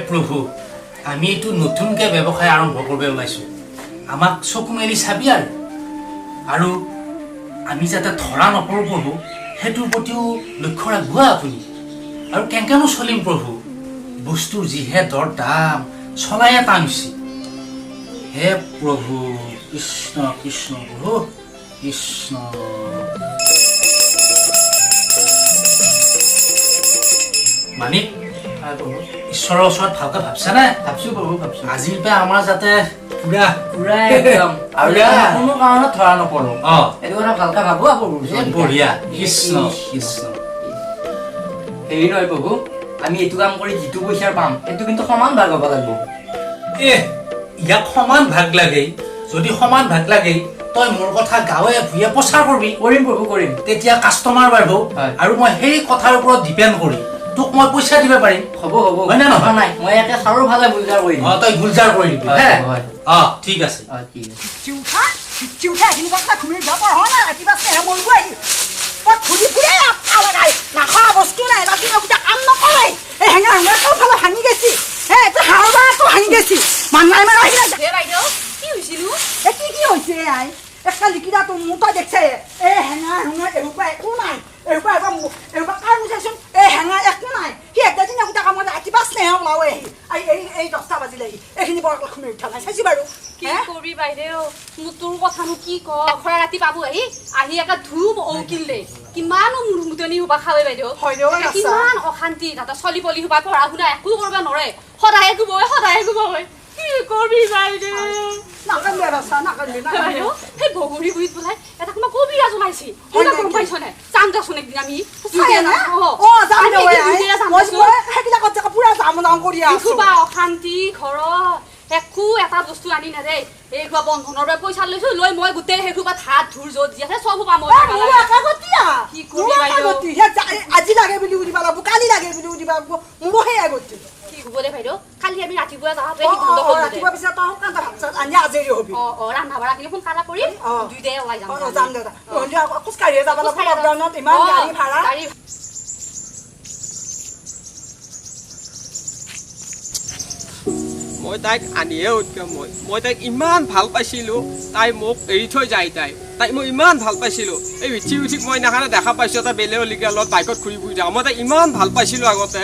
প্ৰভু আমি এইটো নতুনকে ব্যৱসায় আৰম্ভ কৰিব ওলাইছো আমাক চকু মেলি চাবি আৰু আমি যাতে ধৰা নপৰো প্ৰভু হেতুৰ প্ৰতিও লক্ষ্য ৰাখিব আপুনি আৰু কেনেকেনো চলিম প্ৰভু বস্তুৰ যিহে দৰ দাম চলায়ে টানিছে হে প্ৰভু কৃষ্ণ কৃষ্ণ প্ৰভু কৃষ্ণ মানিক ঈশ্বৰৰ ওচৰত ভালকে ভাবছা নে ভাবছো প্ৰভু ভাবছো আজিৰ পৰা আমাৰ যাতে পুৰা একদম আৰু কোনো কাৰণত ধৰা নপৰো এইটো কথা ভালকে ভাবো প্ৰভু বঢ়িয়া কৃষ্ণ কৃষ্ণ হেৰি নহয় প্ৰভু আমি এইটো কাম কৰি যিটো পইচা পাম সেইটো কিন্তু সমান ভাগ হ'ব লাগিব ইয়াক সমান ভাগ লাগে যদি সমান ভাগ লাগে তই মোৰ কথা গাঁৱে ভূঞে প্ৰচাৰ কৰিবি কৰিম প্ৰভু কৰিম তেতিয়া কাষ্টমাৰ বাঢ়িব আৰু মই সেই কথাৰ ওপৰত ডিপেণ্ড কৰিম তোক মই পইচা দিব পাৰিম হ'ব হ'ব হয় না নহয় নাই মই একে সাৰো ভালে গুলজাৰ কৰিম তই গুলজাৰ কৰি দিবি ঠিক আছে ঠিক আছে চিউঠা হিন কথা ঘুমি যাব হয় না কিবা চেহে মলবো আহি পত ঘুৰি ফুৰে আপা লগাই নাখা বস্তু নাই ৰাতি নকিটা কাম নকৰে এই হেঙা হেঙা তো ভালো ভাঙি গেছি হে এটা হাওবা তো ভাঙি গেছি মাননাই মারা আহিলা হে বাইদেউ কি হইছিলু কি হইছে আই একটা লিকিদা তো মুটা দেখছে এ হেঙা হেঙা এরুপা একো নাই এরুপা কার মুছেছুন এ হেঙা একো নাই কি একটা দিন নকিটা কাম রাতি বাস নেহ লাওয়ে এই 10টা বাজিলে এখিনি বড় লক্ষ্মী উঠা নাই চাইছি বারু কি করবি বাইদেউ মুতুর কথানো কি ক খরা রাতি পাবো আহি একা ধুম ওকিলে কিমানো মুতনি হবা খাবে বাইদেউ কিমান অশান্তি দাদা চলি পলি হবা পঢ়া শুনা একো করবা নৰে সদায় গুবই কি কৰবি বাইদেউ নাকান্দে ৰাস্তা নাকান্দে বাইদেউ হে বগুৰি বুইত বলাই এটা কোন কবিরা জমাইছি ওনা কোন পাইছনে চান্দা শুনে দিন আমি ও যাম দে মই হেকিলা কথা পুরা জাম কৰি আছো খুবা অশান্তি ঘৰ একো এটা বস্তু আনি না দেই এই খুবা বন্ধনৰ পইচা লৈছো লৈ মই গোটেই সেই খুবা হাত ধুৰ যত দি আছে সব পাম কি কৰি বাইদেউ আজি লাগে বুলি উদিবা লাগব কালি লাগে বুলি উদিবা মোৰ হে আগতে কি হবলে বাইদেউ কালি আমি ৰাতিপুৱা যাওঁতে কি ধন্দ হ'ল ৰাতিপুৱা পিছে তাহ কান্তা ভাত আনি আজৰি হবি ৰান্ধা বাঢ়া কিনে ফোন কালা কৰিম দুইটাই ওলাই যাম যাম দাদা ৰঞ্জা খোজ কাঢ়িয়ে যাব লাগিব লকডাউনত ইমান গাড়ী ভাড়া মই তাইক আনিয়ে উৎকম মই তাইক ইমান ভাল পাইছিলোঁ তাই মোক এৰি থৈ যায় তাইক মই ইমান ভাল পাইছিলোঁ এই উঠি মই নাখানে দেখা পাইছোঁ এটা বেলেগ লিগালত বাইকত ঘূৰি ফুৰি যাওঁ মই তাইক ইমান ভাল পাইছিলোঁ আগতে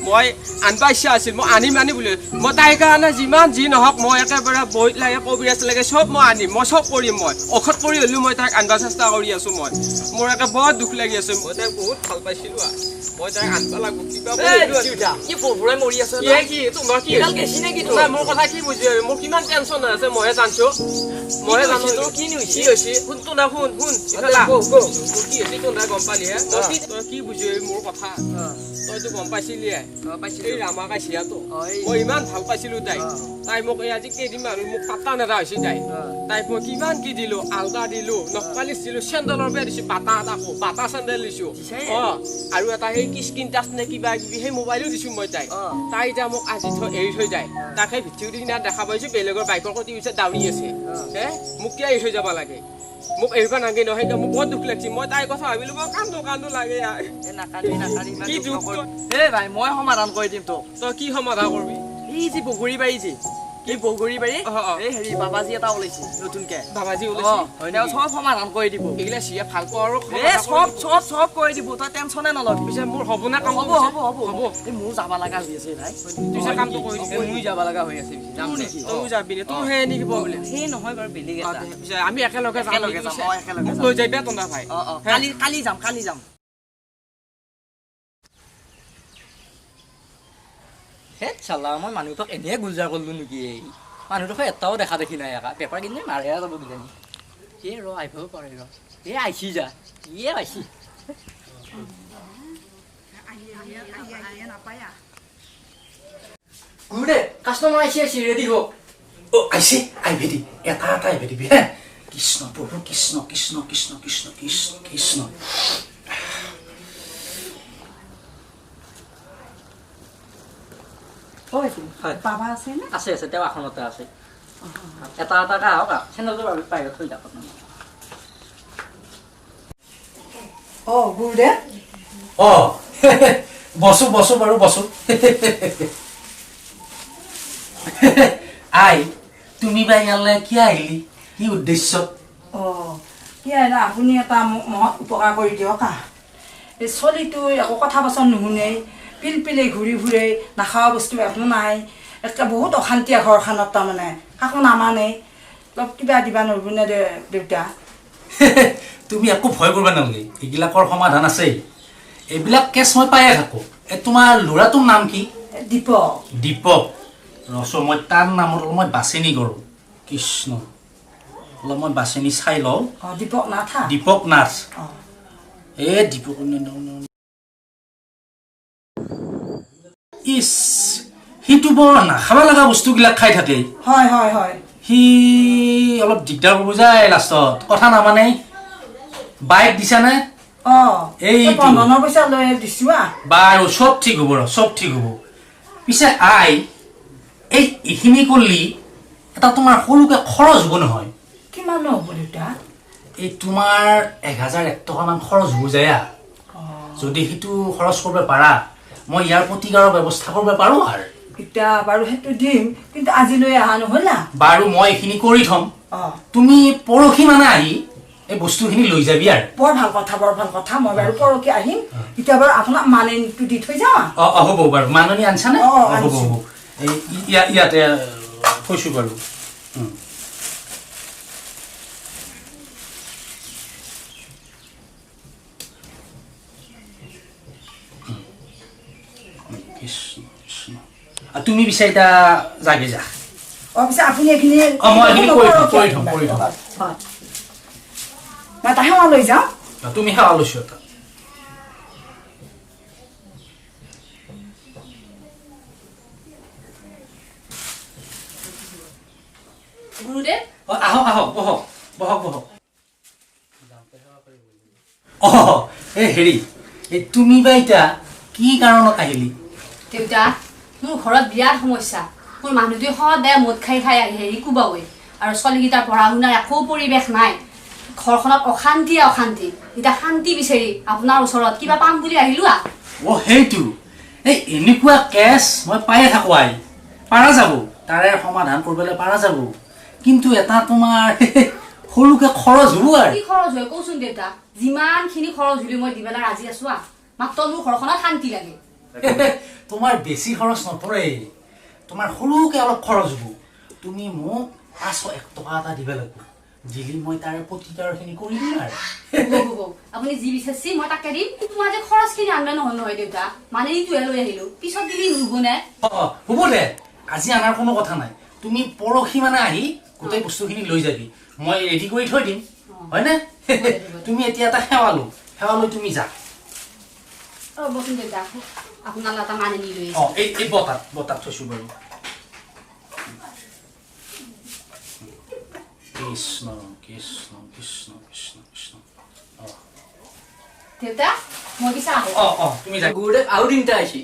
মই আনবা ইচ্ছা আছিল মই আনিম বুলি মই তাইৰ কাৰণে যিমান যি নহওক মই একেবাৰে বহিত লাগে কবিৰাজ লাগে চব মই আনিম মই চব কৰিম মই ঔষধ কৰি হ'লেও মই তাইক আনবা চেষ্টা কৰি আছোঁ মই মোৰ একে বৰ দুখ লাগি আছে মই তাইক বহুত ভাল পাইছিলোঁ মই তাইক আনবা লাগব কিবা কি ফুৰফুৰাই মৰি আছে কি তোমাৰ কি গেছি নেকি মোৰ কথা কি বুজি মোৰ কিমান টেনচন আছে মইহে জানো কি হৈছে শুনতো না শুন কি হৈছে তোৰ গম পালিহে তই কি বুজি মোৰ কথা তইতো গম পাইছিলি এই ৰামা কাইছিয়াতো মই ইমান ভাল পাইছিলোঁ তাই মোক এই আজি কেইদিনমান মোক পাত্তা নেদা হৈছে তাইক মই কিমান কি দিলোঁ আলতা দিলোঁ নখপালিচ দিলোঁ চেণ্ডেলৰ পৰা দিছোঁ বাটা চেণ্ডেল দিছোঁ আৰু এটা সেই কিস্কিন টাচ নে কিবা কিবি সেই মোবাইলো দিছোঁ মই তাই এতিয়া মোক আজি এৰি থৈ যায় তাক সেই ভিডিঅ' দি দেখা পাইছোঁ বেলেগৰ বাইকৰ সৈতে পিছত দাউৰি আছে মোক কিয় এৰি থৈ যাব লাগে মোক এৰিব নাগে নহয় মোক বহুত দুখ লাগিছে মই তাইৰ কথা ভাবিলোঁ মই কান্দো লাগে ভাই মই সমাধান কৰি দিম তোক তই কি সমাধান কৰিবি এই যি বগৰী বাৰী যি এই বগৰী বাৰী এই হেৰি বাবাজী এটা ওলাইছে নতুনকে বাবাজী ওলাইছে চব সমাধান কৰি দিব এইগিলা চিয়া ভাল পাওঁ আৰু চব কৰি দিব তই টেনচনে নলবি পিছে মোৰ হ'ব না কাম হ'ব এই মোৰ যাব লগা হৈ আছে ভাই তুই কামটো কৰি দিবি মই যাব লগা হৈ আছে যাম নেকি তই যাবি নে তোৰ হে নেকি প্ৰব্লেম সেই নহয় বাৰু বেলেগ এটা পিছে আমি একেলগে যাম একেলগে লৈ যাবি তন্দা ভাই কালি যাম হে চালা মই মানুহটোক এনেহে গুলজাৰ কৰিলোঁ নেকি মানুহটোক এটাও দেখা দেখি নাই একা পেপাৰ কিনি মাৰে যাব কিজানি এই আহিবও পাৰে এই আহিছি যা আহিছি গুডে কাষ্টমাৰ আহিছে ৰেডি হওক আহিছে আহিবি দি এটা আহিবি দিবি হে কৃষ্ণ প্ৰভু কৃষ্ণ কৃষ্ণ কৃষ্ণ কৃষ্ণ কৃষ্ণ কৃষ্ণ বাবা আছে না আছে তেওঁ আসনতে আছে এটা আহক চেনেলটো বাহিৰত থৈ যাওক গুৰুদেৱ বসো বাৰু বসো আই তুমি বা ইয়ালৈ কিয় আহিলি কি উদ্দেশ্য কি আহিলা আপুনি এটা মোক মহৎ উপকাৰ কৰি দিয়ক এই চলিটো একো কথা বচন নুশুনে পিলপিলে ঘূৰি ফুৰে নাখাৱা বস্তু একো নাই এটা বহুত অশান্তিয়া ঘৰখনত তাৰমানে কাকো নামানে অলপ কিবা দিবা নোৱাৰিবনে দেউতা তুমি একো ভয় কৰিব নালাগে এইবিলাকৰ সমাধান আছে এইবিলাক কেছ মই পায়ে থাকোঁ তোমাৰ ল'ৰাটোৰ নাম কি দীপক দীপক ৰচ মই তাৰ নামত অলপ মই বাছনি কৰোঁ কৃষ্ণ অলপ মই বাছনি চাই লওঁ দীপক নাথ দীপক নাথ দীপক ইছ সিটো বৰ নাখাব লগা বস্তুবিলাক খাই থাকে হয় হয় হয় সি অলপ দিগদাৰ কৰিব যায় লাষ্টত কথা নামানে বাইক দিছানে এইটো বন্ধনৰ পইচা লৈ দিছো বাৰু চব ঠিক হ'ব চব ঠিক হ'ব পিছে আই এইখিনি কৰিলি এটা তোমাৰ সৰুকৈ খৰচ হ'ব নহয় কিমান হ'ব দেউতা এই তোমাৰ 1001 টকামান খৰচ হ'ব যায় যদি সেইটো খৰচ কৰিব পাৰা মই ইয়াৰ প্ৰতিকাৰৰ ব্যৱস্থা কৰিব পাৰোঁ আৰু এতিয়া বাৰু সেইটো দিম কিন্তু আজিলৈ অহা নহ'ল বাৰু মই এইখিনি কৰি থ'ম তুমি পৰহি মানে আহি এই বস্তুখিনি লৈ যাবি আৰু বৰ ভাল কথা মই বাৰু পৰহি আহিম এতিয়া বাৰু আপোনাক মাননিটো দি থৈ যাওঁ হ'ব বাৰু মাননি আনছানে হ'ব এই ইয়াতে থৈছোঁ বাৰু তুমি বিচাৰি এতিয়া যাগে যা পিছে আপুনি এইখিনি মই এইখিনি কৰি থ'ম মই এটা সেৱা লৈ যাওঁ তুমি সেৱা লৈছোঁ এটা গুৰুদেৱ আহক বহক এই হেৰি এই তুমি বা এতিয়া কি কাৰণত আহিলি দেউতা মোৰ ঘৰত বিৰাট সমস্যা মোৰ মানুহটোৱে সদায় মদ খাই হেৰি কোবাবই আৰু ছোৱালীকেইটাৰ পঢ়া শুনাৰ একো পৰিৱেশ নাই ঘৰখনত অশান্তি এতিয়া শান্তি বিচাৰি আপোনাৰ ওচৰত কিবা পাম বুলি আহিলো সেইটো এই এনেকুৱা কেছ মই পায়ে থাকোঁ আই পাৰা যাব তাৰে সমাধান কৰিবলৈ পাৰা যাব কিন্তু এটা তোমাৰ সৰুকৈ খৰচ হ'ব আৰু কি খৰচ হয় কওকচোন দেউতা যিমানখিনি খৰচ হ'লে মই দিবলৈ ৰাজি আছো মাত্ৰ মোৰ ঘৰখনত শান্তি লাগে তোমাৰ বেছি খৰচ নপৰে তোমাৰ সৰুকৈ অলপ খৰচ হ'ব তুমি মোক 501 টকা এটা দিব লাগিব দিলি মই তাৰে প্ৰতিকাৰখিনি কৰি দিম আৰু আপুনি যি বিচাৰিছে মই তাকে দিম কিন্তু মই আজি খৰচখিনি আনিলে নহয় দেউতা মানে এইটোহে লৈ আহিলো পিছত দিলি নহ'বনে হ'ব দে আজি আনাৰ কোনো কথা নাই তুমি পৰহি মানে আহি গোটেই বস্তুখিনি লৈ যাবি মই ৰেডি কৰি থৈ দিম হয়নে তুমি এতিয়া এটা সেৱা লৈ তুমি যা বচোন দেউতা আপোনালৈ এটা মানে নি লৈ এই বতাত থৈছোঁ বাৰু কৃষ্ণ কৃষ্ণ কৃষ্ণ কৃষ্ণ কৃষ্ণ দেউতা মই পিছে আহোঁ তুমি যা গুৰুদেৱ আৰু তিনিটা আহিছে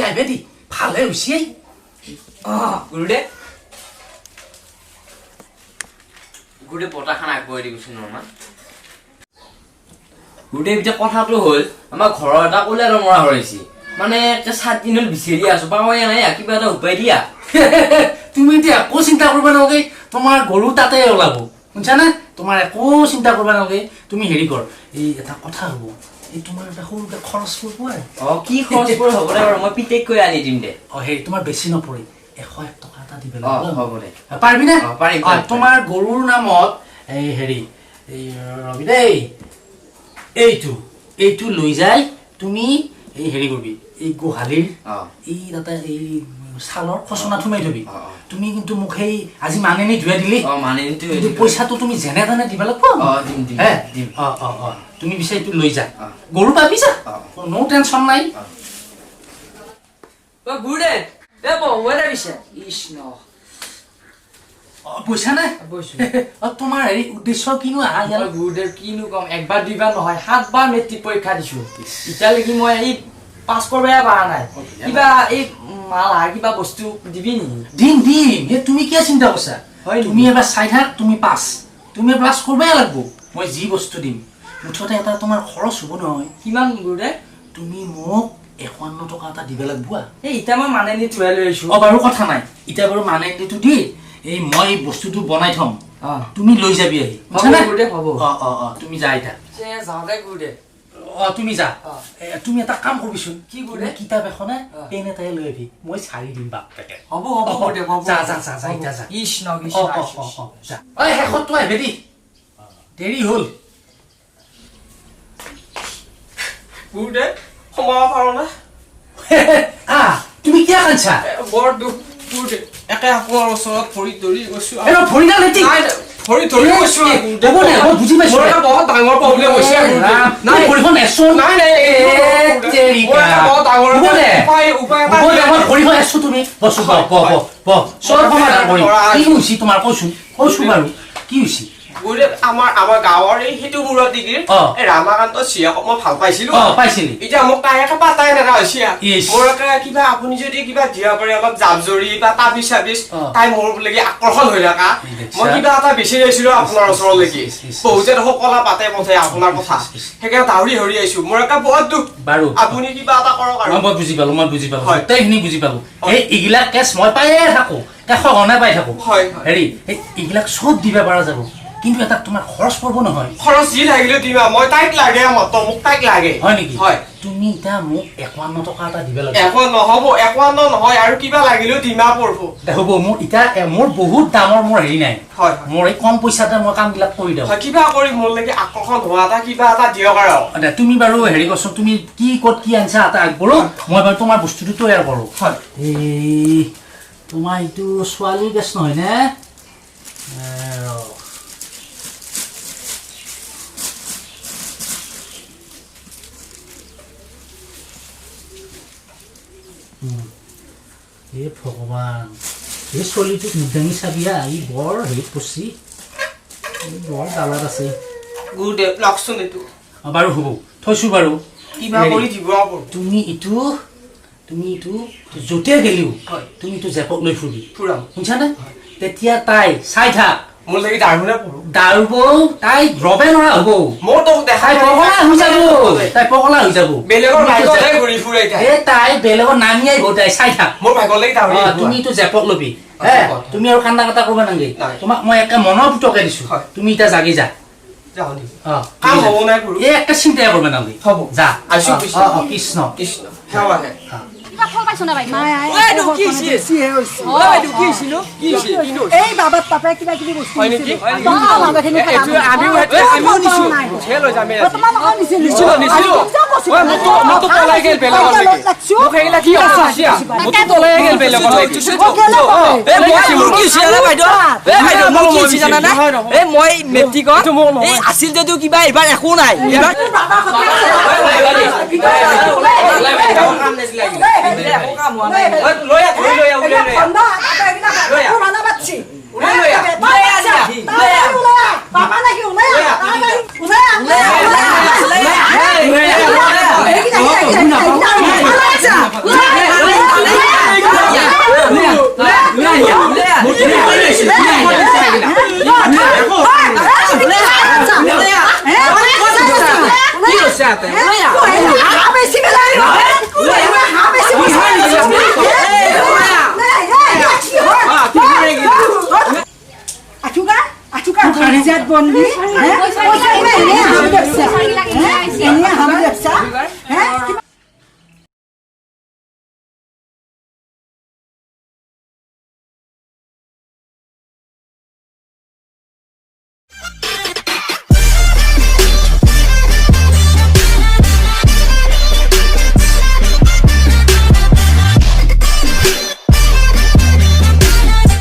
আহিবে দি ভালহে হৈছে গুৰুদেৱ বঁটাখন আগবঢ়াই দিবচোন অলপমান গুৰুদেৱ এতিয়া কথাটো হ'ল আমাৰ ঘৰৰ এটা ক'লে আৰু মৰা হৰাইছে মানে 7 দিন হ'ল বিচাৰি আছো পাওঁৱে নাই কিবা এটা উপায় দিয়া তুমি এতিয়া একো চিন্তা কৰিব নালাগে তোমাৰ গৰু তাতে ওলাব শুনছানে তোমাৰ একো চিন্তা কৰিব নালাগে তুমি হেৰি কৰ এই এটা কথা হ'ব এই তোমাৰ এটা সৰুকৈ খৰচ কৰিব আৰু কি খৰচ কৰি হ'ব দে বাৰু মই পিতেক কৈ আনি দিম দে হেৰি তোমাৰ বেছি নপৰে 101 টকা এটা দিব হ'ব দে পাৰিবি নে পাৰিম তোমাৰ গৰুৰ নামত এই হেৰি এই ৰবি দেই এইটো লৈ যায় তুমি এই হেৰি কৰিবি এই গোহালিৰ এই তাতে এই ছালৰ খচনা থুমাই থবি তুমি কিন্তু মোক সেই আজি মাননি ধুৱাই দিলি পইচাটো তুমি যেনে তেনে দিব লাগিব তুমি বিচাৰি এইটো লৈ যা গৰু পাবি যা কোনো টেনশ্যন নাই পইচা নাই তোমাৰ হেৰি উদ্দেশ্য কিনো আহা গুৰুদেৱ কিনো কম একবাৰ দুইবাৰ নহয় 7 বাৰ মেট্ৰিক পৰীক্ষা দিছো এতিয়ালৈকে মই এই পাছ কৰিবই পৰা নাই কিবা এই মাল কিবা বস্তু দিবি নেকি দিম তুমি কিয় চিন্তা কৰিছা তুমি এবাৰ চাই থাক তুমি পাছ কৰিবই লাগিব মই যি বস্তু দিম মুঠতে এটা তোমাৰ খৰচ হ'ব নহয় কিমান গুৰুদেৱ তুমি মোক 51 টকা এটা দিব লাগিব এই ইটা মই মানে নি থুৱাই লৈ আহিছো বাৰু কথা নাই এতিয়া বাৰু মানেটো দি এই মই বস্তুটো বনাই থম তুমি লৈ যাবি আহি হ'ব তুমি যা এটা যাওঁতে গুদে তুমি যা তুমি এটা কাম কৰিবিচোন কি গুদে কিতাপ এখনে পেন এটাই লৈ আহিবি মই চাৰি দিম বাপেকে হ'ব গুদে হ'ব যা এতিয়া যা কৃষ্ণ যা শেষত তো আহিবি দেই দেৰি হ'ল গুৰুদে সোমাব পাৰো না তুমি কিয় কাঞ্চা বৰ দুখ গুৰুদে একে আপোনাৰ ওচৰত ভৰি ধৰি গৈছো ভৰিডাল লেটি ভৰি ধৰি গৈছো হ'ব দে মই বুজি পাইছো মোৰ এটা বহুত ডাঙৰ প্ৰব্লেম হৈছে নাই ভৰিখন এছো নাই বহুত ডাঙৰ উপায় এটা মই ভৰিখন এছো তুমি বসু চব সমাধান কৰি কি হৈছে তোমাৰ কৈছো বাৰু কি হৈছে গুৰুদে আমাৰ গাঁৱৰ এই সেইটো মূৰত ডিগ্ৰীৰ এই ৰামাকান্ত চিয়াক মই ভাল পাইছিলো পাইছিলি এতিয়া মোক তাইকে পাতাই নেৰা হৈছে মোৰ কিবা আপুনি যদি কিবা দিয়া পাৰে অলপ জাবজৰি বা তাবিজ চাবিজ তাই মোৰ লাগি আকৰ্ষণ হৈ থকা মই কিবা এটা বিচাৰি আহিছিলো আপোনাৰ ওচৰলৈকে বহুতে দেখো কলা পাতে পথে আপোনাৰ কথা সেইকাৰণে দাউৰি হৰি আহিছো মোৰ এটা বহুত দুখ বাৰু আপুনি কিবা এটা কৰক আৰু মই বুজি পালো গোটেইখিনি বুজি পালো এইগিলাক কেছ মই পায়ে থাকো সঘনাই পাই থাকো হেৰি এইগিলাক চব দিব পৰা যাব কিন্তু এটা তোমাৰ খৰচ পৰব নহয় খৰচ যি লাগিলে দিবা মই তাইক লাগে মোক তাইক লাগে হয় নেকি হয় তুমি এটা মোক 51 টকা এটা দিব লাগে এখন নহব 51 নহয় আৰু কিবা লাগিলেও দিমা পৰব হ'ব মোৰ এটা মোৰ বহুত দামৰ মোৰ হেৰি নাই হয় মোৰ এই কম পইচাতে মই কামবিলাক কৰি দিওঁ কিবা কৰি মোৰ লাগি আকৰ্ষণ হোৱা এটা কিবা এটা দিয়ক আৰু তুমি বাৰু হেৰি কৰচোন তুমি কি ক'ত কি আনছা এটা আগবঢ়ো মই বাৰু তোমাৰ বস্তুটো তৈয়াৰ কৰোঁ হয় এই তোমাৰ এইটো ছোৱালী গেছ নহয় নে হে ভগৱান এই ছোৱালীটোক নিদাঙি চাবিয়া ই বৰ হেৰিত পৰছি বৰ দালাত আছে গুৰুদেৱ লকচোন এইটো বাৰু হ'ব থৈছো বাৰু কিবা কৰি দিব তুমি ইটো য'তে গেলিও তুমি ইটো জেপক লৈ ফুৰিবি ফুৰাম শুনছানে তেতিয়া তাই চাই থাক মোৰ লাগি দাৰুণে পৰো দাৰুব তাই ৰবে নৰা হ'ব মোৰ তোক দেখাই তাই পগলা হৈ যাব বেলেগৰ ভাগ্যতে ঘূৰি ফুৰে তাই বেলেগৰ নামি আহিব তাই চাই থাক মোৰ ভাগ্য লাগি দাৰুণ তুমি ইটো জেপক ল'বি তুমি আৰু কান্দা কাটা কৰিব নালাগে তোমাক মই একে মনৰ পুতকে দিছো তুমি এতিয়া জাগি যা কাম হ'ব নাই গুৰু এই একটা চিন্তাই কৰিব নালাগে হ'ব যা আছো কৃষ্ণ কৃষ্ণ সেৱা হে কিবা ফল পাইছ না বাইদেউ এই বাবাত পাপাই কিবা কিবি বস্তু হয় নেকি আমিও নিছো লৈ যাম তোমালোকৰ নিছিল মতো পলাই গেল বেলেগৰ লাগি মোক হেগিলা কি আছে মতো পলাই গেল বেলেগৰ লাগি মই মেট্ৰিকত এই আছিল যদিও কিবা এইবাৰ একো নাই বন্দী